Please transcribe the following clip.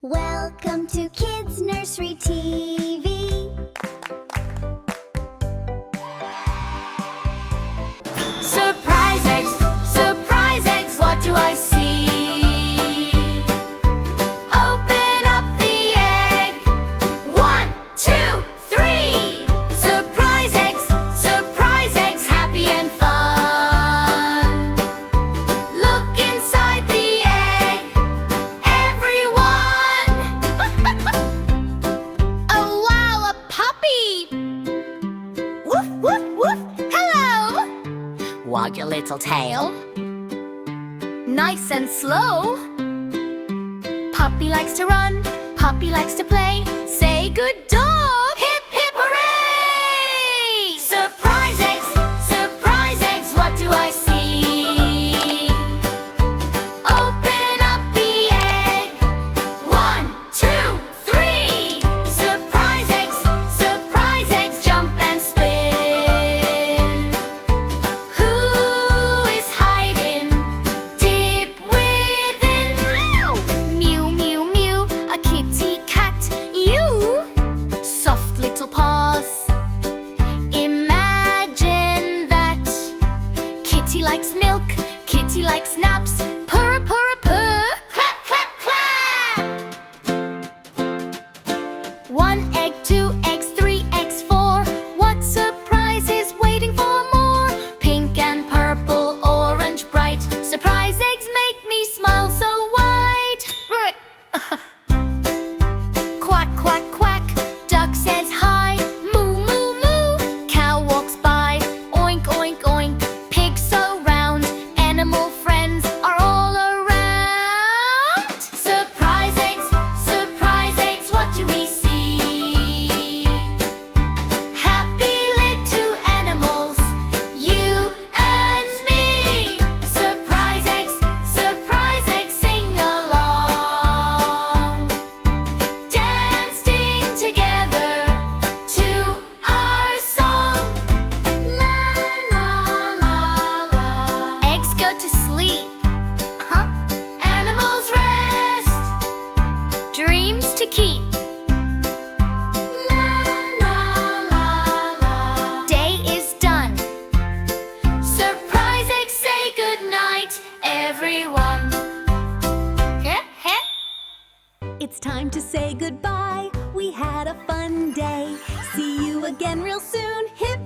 Welcome to Kids Nursery TV. Surprise eggs, what do I see? Open up the egg. 1, 2, 3. Surprise eggs, happy and fun. Look inside the egg, everyone. Oh wow, a puppy! Woof, woof, woof. Hello! Wag your little tail, nice and slow. Puppy likes to run, puppy likes to play. Say good dog, hip hip hooray! Surprise eggs, what do I see? Open up the egg. 1, 2, 3. Surprise eggs, jump and spin. Who is hiding deep within? Mew, mew, mew, a kitty cat. You, soft little paws. Imagine that. Kitty likes milk, kitty likes naps. Purr, purr, purr. Clap, clap, clap. 1 egg, 2 eggs, 3 eggs, 4. What surprise is waiting for more? Pink and purple, orange bright. Surprise eggs make me smile so wide. Quack, quack, quack. Duck says hi. Moo, moo, moo. Cow walks by. Oink, oink, oink. Pig so round. Animal friends are all around. Surprise eggs, what do we see? Happy little animals, you and me. Surprise eggs, sing along. Dancing together to our song. La la la la. Eggs go to sleep. Animals rest. Dreams to keep. La la la la. Day is done. Surprise eggs, say goodnight, everyone. It's time to say goodbye. We had a fun day. See you again real soon. Hip